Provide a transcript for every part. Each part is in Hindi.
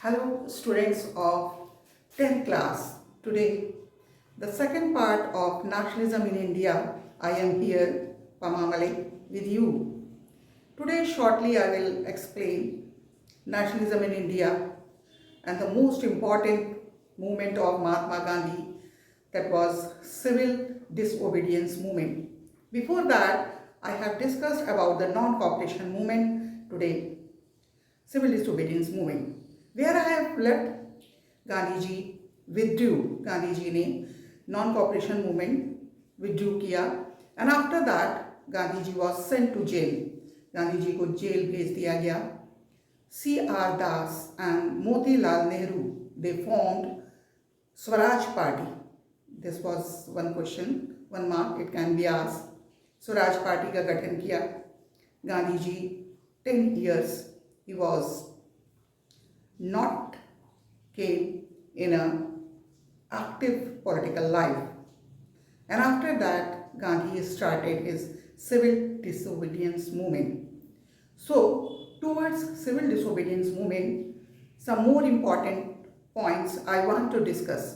Hello students of 10th class. Today the second part of nationalism in India. I am here, Pamamale, with you. Today shortly I will explain nationalism in India and the most important movement of Mahatma Gandhi, that was civil disobedience movement. Before that I have discussed about the non-cooperation movement. Today civil disobedience movement. Where I have left, Gandhi ji withdrew. Gandhi ji ने नॉन कॉपरेशन मूवमेंट विड्रू किया and after that Gandhi ji was sent to jail. Gandhi ji को जेल भेज दिया गया. C R Das and Motilal Nehru they formed Swaraj party. This was one question, one mark it can be asked. Swaraj party का गठन किया. Gandhi ji 10 years he was not came in a active political life, and after that Gandhi started his civil disobedience movement. So towards civil disobedience movement, some more important points I want to discuss,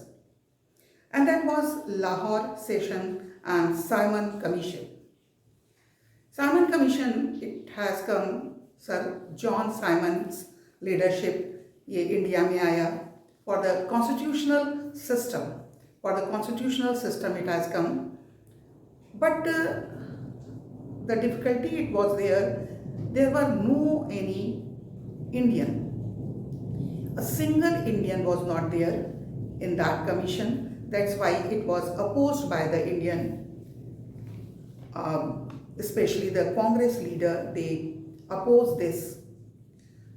and that was Lahore session and Simon Commission. Simon Commission, it has come, sir John Simon's leadership, ये इंडिया में आया. For the constitutional system, it has come. But the difficulty it was there were no any Indian. A single Indian was not there in that commission. That's why it was opposed by the Indian, especially the Congress leader. They opposed this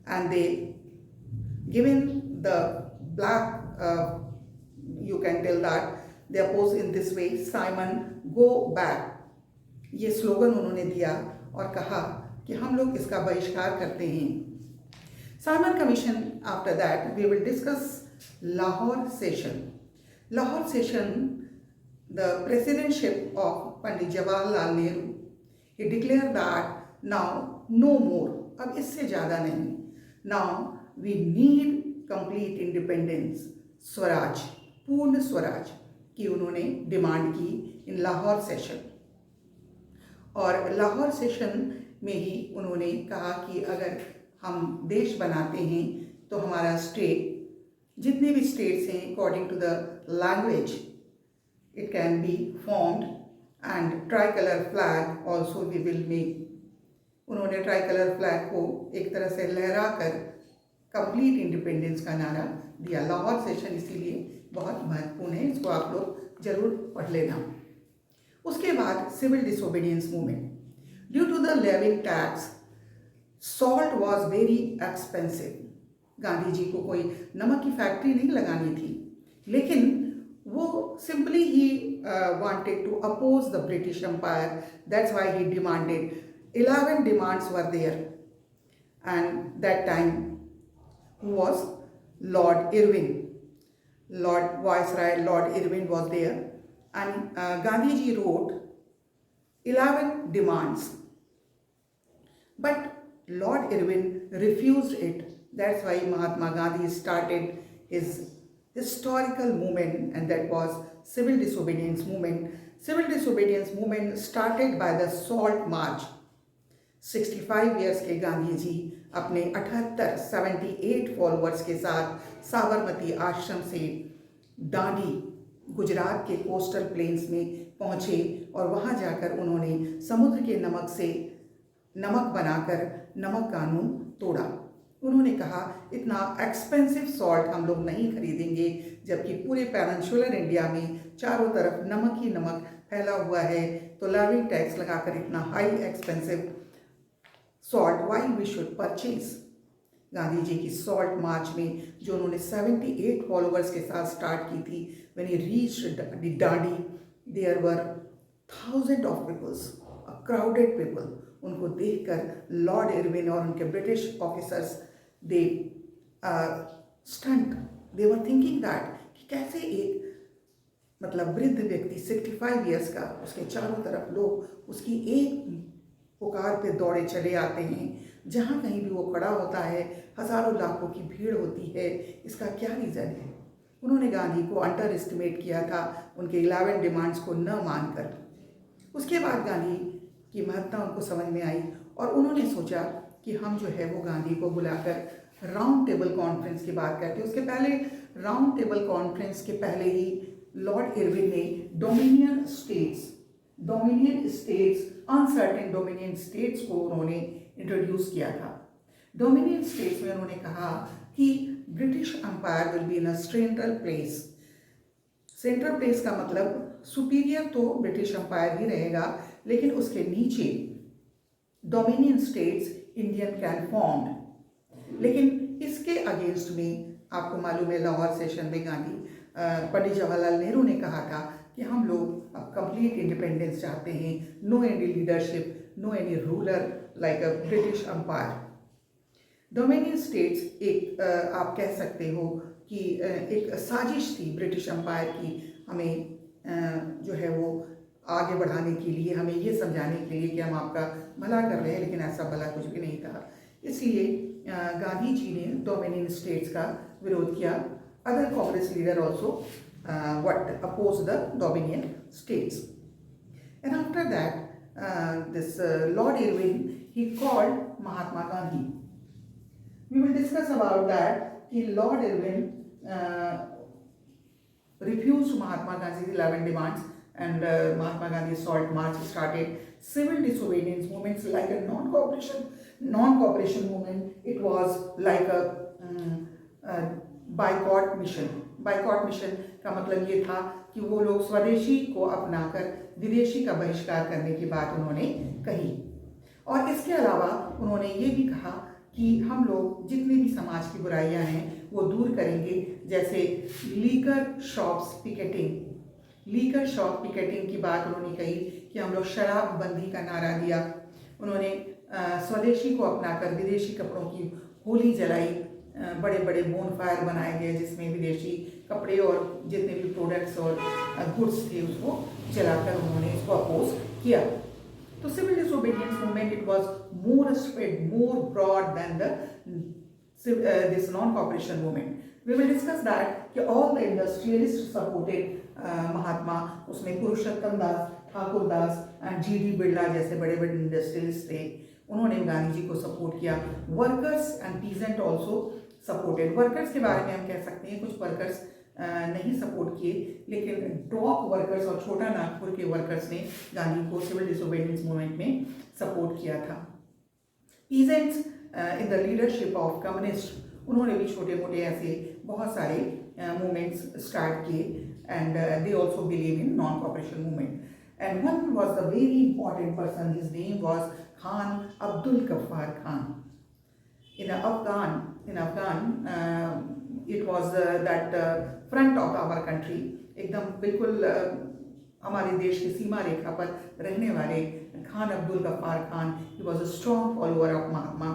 and they given the black, you can tell that they opposed in this way, Simon go back. ये स्लोगन उन्होंने दिया और कहा कि हम लोग इसका बहिष्कार करते हैं. Simon commission. After that we will discuss Lahore session. Lahore session, the presidentship of Pandit Jawaharlal Nehru, he declared that now no more, अब इससे ज़्यादा नहीं. now we need complete independence, Swaraj, पूर्ण स्वराज की उन्होंने डिमांड की इन लाहौर सेशन. और लाहौर सेशन में ही उन्होंने कहा कि अगर हम देश बनाते हैं तो हमारा स्टेट, जितने भी स्टेट्स हैं, according to the language it can be formed and tricolour flag also we will make. उन्होंने ट्राई कलर फ्लैग को एक तरह से लहरा कर कंप्लीट इंडिपेंडेंस का नारा दिया. लाहौर सेशन इसीलिए बहुत महत्वपूर्ण है, इसको आप लोग जरूर पढ़ लेना. उसके बाद civil disobedience movement. Due to the levying tax, salt was very expensive. Gandhi ji को कोई नमक की फैक्ट्री नहीं लगानी थी, लेकिन वो सिंपली ही wanted to oppose the British empire. That's why he demanded 11 demands were there, and that time who was Lord Irwin, Lord Viceroy Lord Irwin was there, and Gandhi ji wrote 11 demands, but Lord Irwin refused it. That's why Mahatma Gandhi started his historical movement, and that was civil disobedience movement. Civil disobedience movement started by the Salt March. 65 years के गांधी जी अपने 78 फॉलोअर्स के साथ साबरमती आश्रम से दांडी, गुजरात के कोस्टल प्लेन्स में पहुँचे और वहाँ जाकर उन्होंने समुद्र के नमक से नमक बनाकर नमक कानून तोड़ा. उन्होंने कहा इतना एक्सपेंसिव सॉल्ट हम लोग नहीं खरीदेंगे, जबकि पूरे पेनिनसुलर इंडिया में चारों तरफ नमक ही नमक फैला हुआ है, तो लेविंग टैक्स लगाकर इतना high expensive salt why we should purchase. Gandhi ji की सॉल्ट मार्च में जो उन्होंने 78 फॉलोअर्स के साथ स्टार्ट की थी, when he reached Dandi, there were thousand of peoples, a crowded people. उनको देखकर लॉर्ड इरविन और उनके British officers they stunt. They were thinking that कि कैसे एक मतलब वृद्ध व्यक्ति 65 ईयर्स का, उसके चारों तरफ लोग उसकी एक पुकार पे दौड़े चले आते हैं. जहाँ कहीं भी वो खड़ा होता है हज़ारों लाखों की भीड़ होती है, इसका क्या रीज़न है? उन्होंने गांधी को अंडर एस्टिमेट किया था उनके 11 डिमांड्स को न मानकर। उसके बाद गांधी की महत्ता उनको समझ में आई और उन्होंने सोचा कि हम जो है वो गांधी को बुलाकर राउंड टेबल कॉन्फ्रेंस की बात करते हैं। उसके पहले राउंड टेबल कॉन्फ्रेंस के पहले ही लॉर्ड इरविन ने dominion states uncertain dominion states को उन्होंने इंट्रोड्यूस किया था। डोमिनियन स्टेट्स में उन्होंने कहा कि British empire will be in a central place. Central place का मतलब सुपीरियर तो ब्रिटिश एम्पायर ही रहेगा, लेकिन उसके नीचे dominion states Indian can form. लेकिन इसके अगेंस्ट में आपको मालूम है लाहौर सेशन में गांधी पंडित जवाहरलाल नेहरू ने कहा था कि हम लोग अब कंप्लीट इंडिपेंडेंस चाहते हैं, no any leadership, no any ruler like a British empire. Dominion status एक आप कह सकते हो कि एक साजिश थी ब्रिटिश एम्पायर की, हमें जो है वो आगे बढ़ाने के लिए, हमें ये समझाने के लिए कि हम आपका भला कर रहे हैं, लेकिन ऐसा भला कुछ भी नहीं था। इसलिए गांधी जी ने डोमिनियन स्टेट्स का विरोध किया। Other Congress leader also oppose the dominion status. And after that this lord Irwin he called Mahatma Gandhi. We will discuss about that कि Lord Irwin refused Mahatma Gandhi's 11 demands, and Mahatma Gandhi's salt march started civil disobedience movements like a non-cooperation movement. It was like a boycott mission. Boycott mission का मतलब ये था कि वो लोग स्वदेशी को अपनाकर विदेशी का बहिष्कार करने की बात उन्होंने कही। और इसके अलावा उन्होंने ये भी कहा कि हम लोग जितनी भी समाज की बुराइयां हैं वो दूर करेंगे, जैसे लीकर शॉप पिकेटिंग की बात उन्होंने कही कि हम लोग शराब बंदी का नारा दिया। उन्होंने स्वदेशी को अपनाकर विदेशी कपड़ों की होली जलाई, बड़े बड़े बोनफायर बनाए गए जिसमें विदेशी कपड़े और जितने भी प्रोडक्ट्स और गुड्स थे उसको जलाकर उन्होंने इसको अपोज किया। तो civil disobedience movement, it was more spread, more broad than the this non-cooperation movement. We will discuss that कि all the industrialists supported महात्मा, उसमें पुरुषोत्तम दास, ठाकुर दास एंड जी.डी. बिरला जैसे बड़े बड़े इंडस्ट्रियलिस्ट थे, उन्होंने गांधी जी को सपोर्ट किया। Workers and peasant also supported. Workers के बारे में हम कह सकते हैं कुछ वर्कर्स नहीं सपोर्ट किए, लेकिन डॉक वर्कर्स और छोटा नागपुर के वर्कर्स ने गांधी को सिविल डिसोबीडियंस मूवमेंट में सपोर्ट किया था। Peasants in the leadership of communist, उन्होंने भी छोटे मोटे ऐसे बहुत सारे मूवमेंट्स स्टार्ट किए, and they also believe in non cooperation movement. And one was the very important person, his name was Khan Abdul Ghaffar Khan. In Afghan, it was that front of our country, एकदम बिल्कुल हमारे देश की सीमा रेखा पर रहने वाले Khan Abdul Ghaffar Khan, he was a strong follower of Mahatma.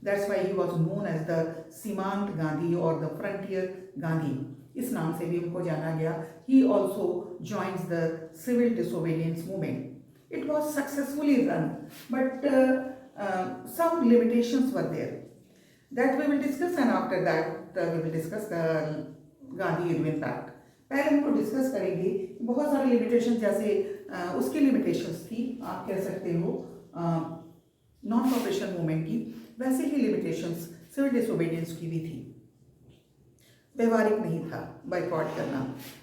That's why he was known as the सीमांत Gandhi or the frontier Gandhi. इस नाम से भी उनको जाना गया। He also joins the civil disobedience movement. It was successfully run, but some limitations were there. That we will discuss, and after that we will discuss the Gandhi-Irwin Pact. पहले हम लोग डिस्कस करेंगे बहुत सारे लिमिटेशन, जैसे उसकी लिमिटेशंस थी, आप कह सकते हो नॉन कॉपरेशन मूवमेंट की, वैसे ही लिमिटेशंस सिविल डिसोबीडियंस की भी थी। व्यवहारिक नहीं था बाइकॉट करना।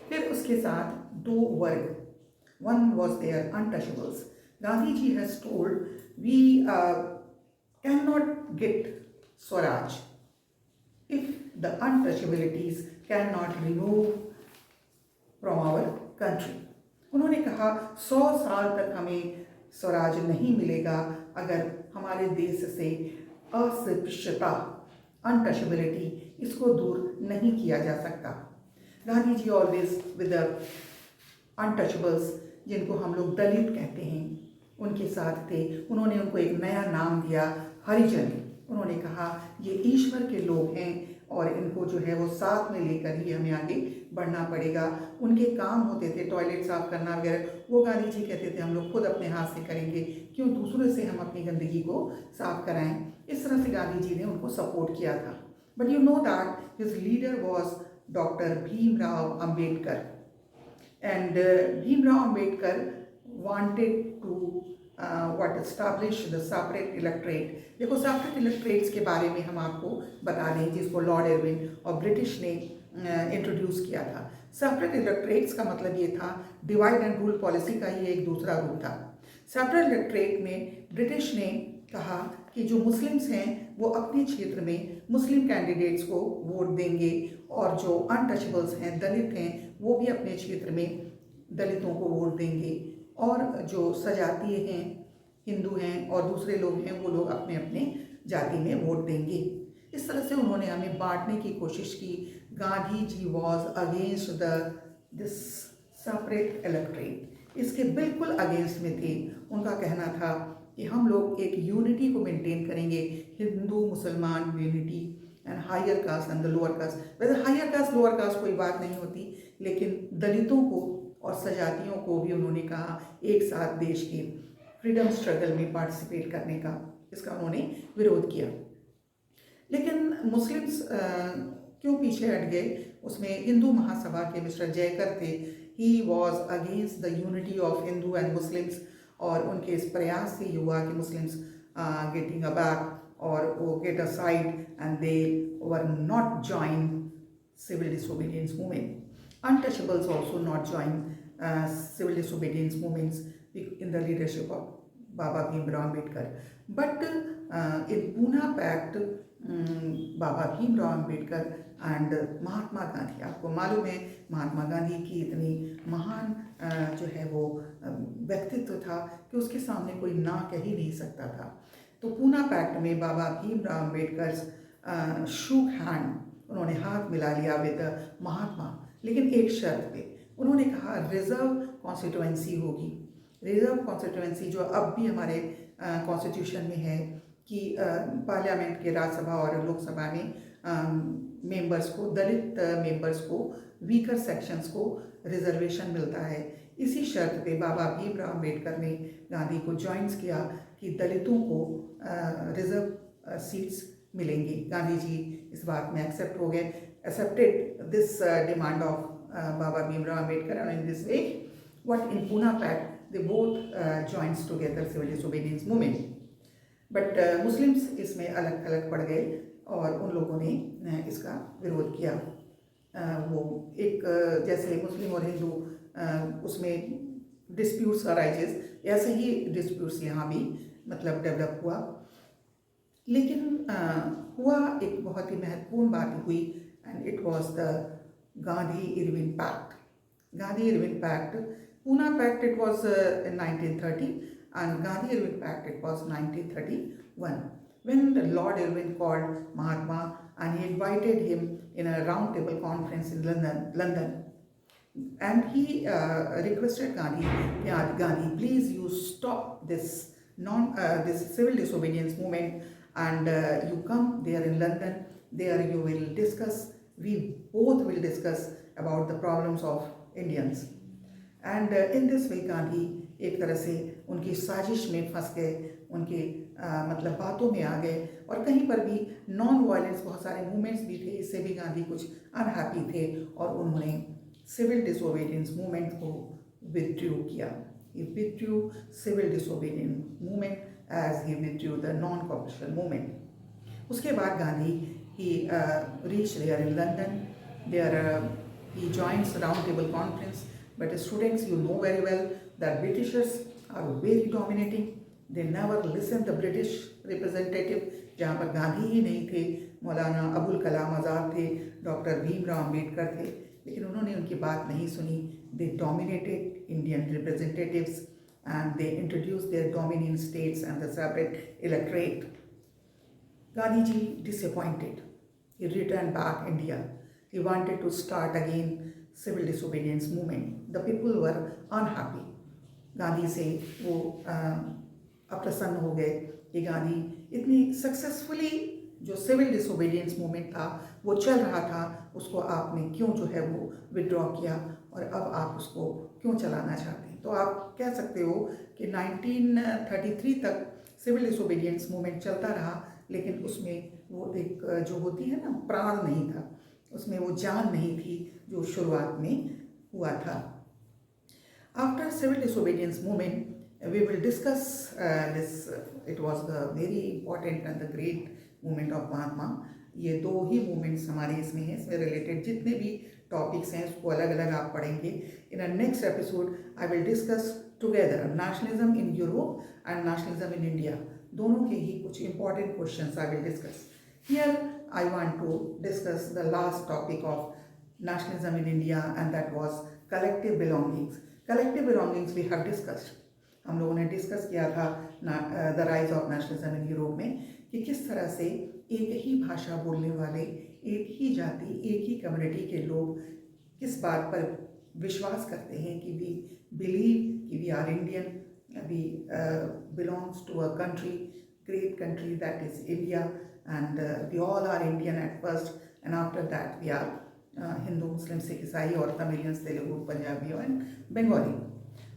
फिर उसके साथ दो वर्ग, one was there untouchables. Gandhi ji has told we can not get Swaraj if the untouchabilities cannot remove from our country. उन्होंने कहा 100 साल तक हमें स्वराज नहीं मिलेगा अगर हमारे देश से अस्पृश्यता, अनटचेबिलिटी, इसको दूर नहीं किया जा सकता। Gandhi ji always with the untouchables, जिनको हम लोग दलित कहते हैं, उनके साथ थे। उन्होंने उनको एक नया नाम दिया, हरिजन। उन्होंने कहा ये ईश्वर के लोग हैं, और इनको जो है वो साथ में लेकर ही हमें आगे बढ़ना पड़ेगा। उनके काम होते थे टॉयलेट साफ करना वगैरह, वो गांधी जी कहते थे हम लोग खुद अपने हाथ से करेंगे, क्यों दूसरों से हम अपनी गंदगी को साफ कराएं। इस तरह से गांधी जी ने उनको सपोर्ट किया था। But you know that his leader was doctor Bhimrao Ambedkar, and Bhimrao Ambedkar wanted to establish the separate electorate। देखो separate electorates के बारे में हम आपको बता दें, जिसको लॉर्ड इरविन और ब्रिटिश ने इंट्रोड्यूस किया था। सेपरेट इलेक्टरेट्स का मतलब ये था डिवाइड एंड रूल पॉलिसी का ही एक दूसरा रूप था। सेपरेट इलेक्टरेट में ब्रिटिश ने कहा कि जो मुस्लिम्स हैं वो अपने क्षेत्र में मुस्लिम कैंडिडेट्स को वोट देंगे, और जो अनटचेबल्स हैं, दलित हैं, वो भी अपने क्षेत्र में दलितों को वोट देंगे, और जो सजातीय हैं, हिंदू हैं और दूसरे लोग हैं, वो लोग अपने अपने जाति में वोट देंगे। इस तरह से उन्होंने हमें बांटने की कोशिश की। Gandhi ji was against this separate इलेक्टरेट, इसके बिल्कुल अगेंस्ट में थे। उनका कहना था कि हम लोग एक यूनिटी को मेंटेन करेंगे, हिंदू मुसलमान unity, and higher caste and the lower caste. वैसे हायर कास्ट लोअर कास्ट कोई बात नहीं होती, लेकिन दलितों को और सजातियों को भी उन्होंने कहा एक साथ देश के फ्रीडम स्ट्रगल में पार्टिसिपेट करने का, इसका उन्होंने विरोध किया। लेकिन मुस्लिम्स क्यों पीछे हट गए? उसमें हिंदू महासभा के मिस्टर जयकर थे। He was against the unity of Hindu and Muslims, और उनके इस प्रयास से हुआ कि मुस्लिम्स गेटिंग अ बैक और वो get a side, and they were not join civil disobedience movement. Untouchables also not join civil disobedience movements in the leadership of Baba Bhimrao Ambedkar. But in Pune Pact, Baba Bhimrao Ambedkar and Mahatma Gandhi, आपको मालूम है महात्मा गांधी की इतनी महान जो है वो व्यक्तित्व था कि उसके सामने कोई ना कह ही नहीं सकता था। तो पूना पैक्ट में बाबा भीमराव अम्बेडकर शूक हैंड, उन्होंने हाथ मिला लिया विद महात्मा, लेकिन एक शर्त पे। उन्होंने कहा रिजर्व कॉन्स्टिट्यूएंसी होगी। रिजर्व कॉन्स्टिट्यूएंसी जो अब भी हमारे कॉन्स्टिट्यूशन में है कि पार्लियामेंट के राज्यसभा और लोकसभा में मेंबर्स को, दलित मेंबर्स को, वीकर सेक्शंस को रिजर्वेशन मिलता है। इसी शर्त पे बाबा भीमराव अम्बेडकर ने गांधी को ज्वाइंस किया कि दलितों को रिजर्व सीट्स मिलेंगी। गांधी जी इस बात में एक्सेप्ट हो गए, accepted this demand of Baba Bhimrao Ambedkar, and in this way what in Poona pact they both joins together civil disobedience movement. But Muslims इसमें अलग अलग पड़ गए और उन लोगों ने इसका विरोध किया। वो एक जैसे मुस्लिम और हिंदू उसमें डिस्प्यूट्स अराइजेस, ऐसे ही डिस्प्यूट्स यहाँ भी मतलब डेवलप हुआ। लेकिन हुआ एक बहुत ही महत्वपूर्ण बात हुई, and it was the Gandhi Irwin pact. Gandhi Irwin pact, Poona pact it was in 1930, and Gandhi Irwin Pact it was 1931, when the Lord Irwin called Mahatma and he invited him in a round table conference in London, and he requested Gandhi, please you stop this this civil disobedience movement, and you come there in London. There you will discuss, we both will discuss about the problems of Indians. And in this way Gandhi एक तरह से उनकी साजिश में फंस गए, उनके मतलब बातों में आ गए, और कहीं पर भी नॉन वायलेंस बहुत सारे मूवमेंट्स भी थे, इससे भी गांधी कुछ अनहैप्पी थे और उन्होंने सिविल डिसोबीडियंस मूवमेंट को विथड्रू किया। He withdrew civil disobedience movement as he withdrew the non cooperation movement. उसके बाद Gandhi he reach there in London, there he joins round table conference. But students, you know very well that Britishers are very dominating. They never listen the British representative, जहाँ पर गांधी ही नहीं थे, मौलाना अबुल कलाम आज़ाद थे, डॉक्टर भीमराव अम्बेडकर थे, लेकिन उन्होंने उनकी बात नहीं सुनी। They dominated Indian representatives and they introduced their dominant states and the separate electorate. Gandhi ji disappointed. He returned back India. He wanted to start again civil disobedience movement. The people were unhappy. Gandhi से वो अप्रसन्न हो गए कि गांधी इतनी सक्सेसफुली जो सिविल डिसोबीडियंस मूवमेंट था वो चल रहा था, उसको आपने क्यों जो है वो विड्रॉ किया और अब आप उसको क्यों चलाना चाहते हैं। तो आप कह सकते हो कि 1933 तक सिविल डिसोबीडियंस मूवमेंट चलता रहा, लेकिन उसमें वो एक जो होती है ना, प्राण नहीं था, उसमें वो जान नहीं थी जो शुरुआत में हुआ था। After civil disobedience movement, we will discuss this. It was the very important and the great movement of Mahatma. ये दो ही मूवमेंट्स हमारे इसमें हैं, इसमें रिलेटेड जितने भी टॉपिक्स हैं उसको अलग अलग आप पढ़ेंगे। In a next episode I will discuss together nationalism in Europe and nationalism in India. दोनों के ही कुछ important questions I will discuss. Here I want to discuss the last topic of nationalism in India, and that was collective belongings. Collective belongings we have discussed. हम लोगों ने डिस्कस किया था the rise of nationalism in Europe में कि किस तरह से एक ही भाषा बोलने वाले, एक ही जाति, एक ही कम्युनिटी के लोग किस बात पर विश्वास करते हैं कि वी बिलीव कि we are Indian, we belongs to a country, great country that is India, and we all are Indian at first, and after that we are Hindu, Muslim, Sikh, ईसाई और तमिलियंस, तेलुगु, पंजाबी एंड बंगाली।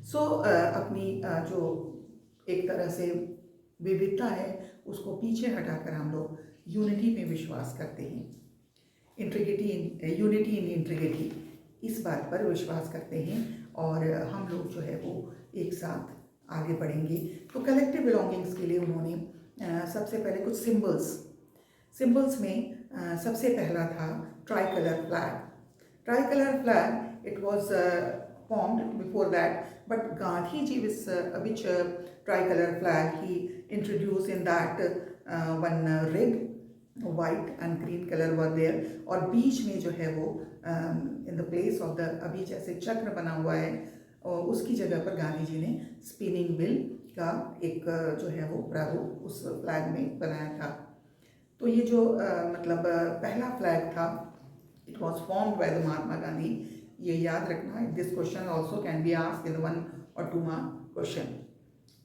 सो अपनी जो एक तरह से विविधता है उसको पीछे हटाकर हम लोग यूनिटी में विश्वास करते हैं। यूनिटी इन इंटीग्रिटी, इस बात पर विश्वास करते हैं और हम लोग जो है वो एक साथ आगे बढ़ेंगे। तो कलेक्टिव बिलोंगिंग्स के लिए उन्होंने सबसे पहले कुछ सिंबल्स में सबसे पहला था tricolour flag. Tricolour flag, it was formed before that, but Gandhi ji which tricolor flag he introduced in that one rig, white and green color were there, और बीच में जो है वो in the place of the अभी जैसे चक्र बना हुआ है और उसकी जगह पर गांधी जी ने स्पिनिंग व्हील का एक जो है वो प्रारूप उस फ्लैग में बनाया था। तो ये जो मतलब पहला फ्लैग था, it was formed by the Mahatma Gandhi. ये याद रखना, this question also can be asked in 1 और 2 मार्क क्वेश्चन।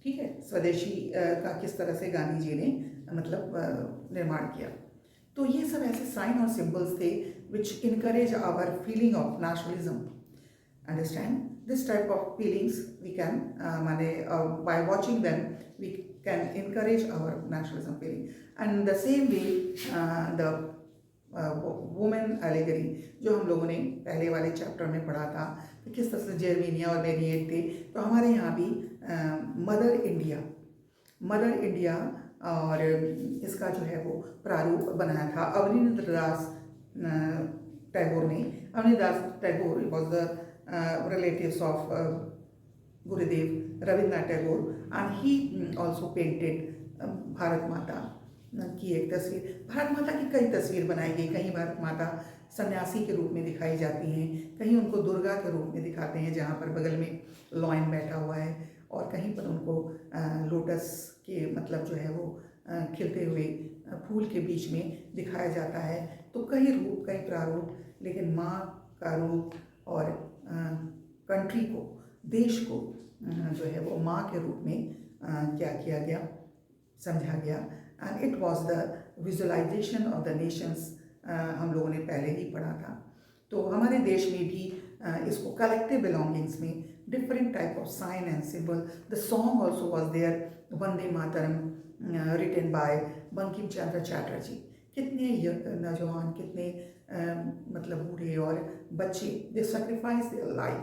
ठीक है, स्वदेशी का किस तरह से गांधी जी ने मतलब निर्माण किया। तो ये सब ऐसे साइन और सिंबल्स थे which encourage our feeling of nationalism. Understand this type of feelings we can माने by watching them we can encourage our nationalism feeling. And the same way the woman allegory जो हम लोगों ने पहले वाले चैप्टर में पढ़ा था कि किस तरह से जर्मेनिया और बेनिएट थे, तो हमारे यहाँ भी मदर इंडिया और इसका जो है वो प्रारूप बनाया था अवनींद्रनाथ टैगोर ने। Abanindranath Tagore was the relatives of Gurudev Rabindranath Tagore, and he also painted Bharat Mata की एक तस्वीर। भारत माता की कई तस्वीर बनाई गई, कहीं भारत माता सन्यासी के रूप में दिखाई जाती हैं, कहीं उनको दुर्गा के रूप में दिखाते हैं जहाँ पर बगल में लॉयन बैठा हुआ है, और कहीं पर उनको लोटस के मतलब जो है वो खिलते हुए फूल के बीच में दिखाया जाता है। तो कई रूप, कई प्रारूप, लेकिन माँ का रूप और कंट्री को, देश को जो है वो माँ के रूप में क्या किया गया, समझा गया। And it was the visualisation of the nations, हम लोगों ने पहले ही पढ़ा था। तो हमारे देश में भी इसको कलेक्टिव बिलोंगिंग्स में different type of sign and symbol. The song also was there, Vande Mataram, written by Bankim Chandra Chatterjee. कितने नौजवान, कितने मतलब बूढ़े और बच्चे, they sacrifice their life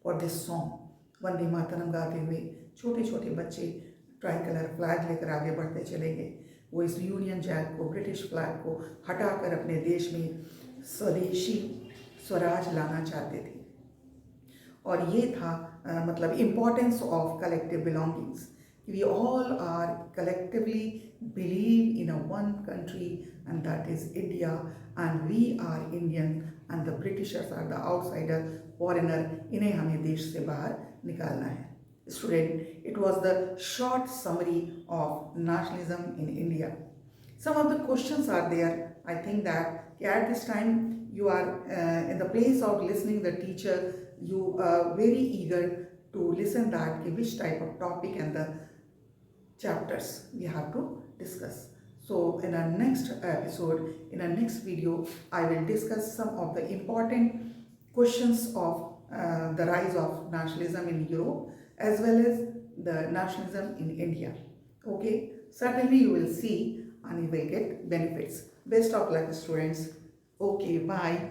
for this song. Vande Mataram गाते हुए छोटे छोटे बच्चे ट्राई कलर फ्लैग लेकर आगे बढ़ते चले गए। वो इस यूनियन जैक को, ब्रिटिश फ्लैग को हटाकर अपने देश में स्वदेशी स्वराज लाना चाहते थे। और ये था मतलब importance of collective belongings. We all are collectively believe in a one country, and that is India, and we are Indian, and the Britishers are the outsider, foreigner. इन्हें हमें देश से बाहर निकालना है। Student, it was the short summary of nationalism in India. Some of the questions are there. I think that at this time you are in the place of listening the teacher, you are very eager to listen that which type of topic and the chapters we have to discuss. So in our next episode, in our next video, I will discuss some of the important questions of the rise of nationalism in Europe as well as the nationalism in India. Okay, certainly you will see and you will get benefits. Best of luck, students. Okay, bye.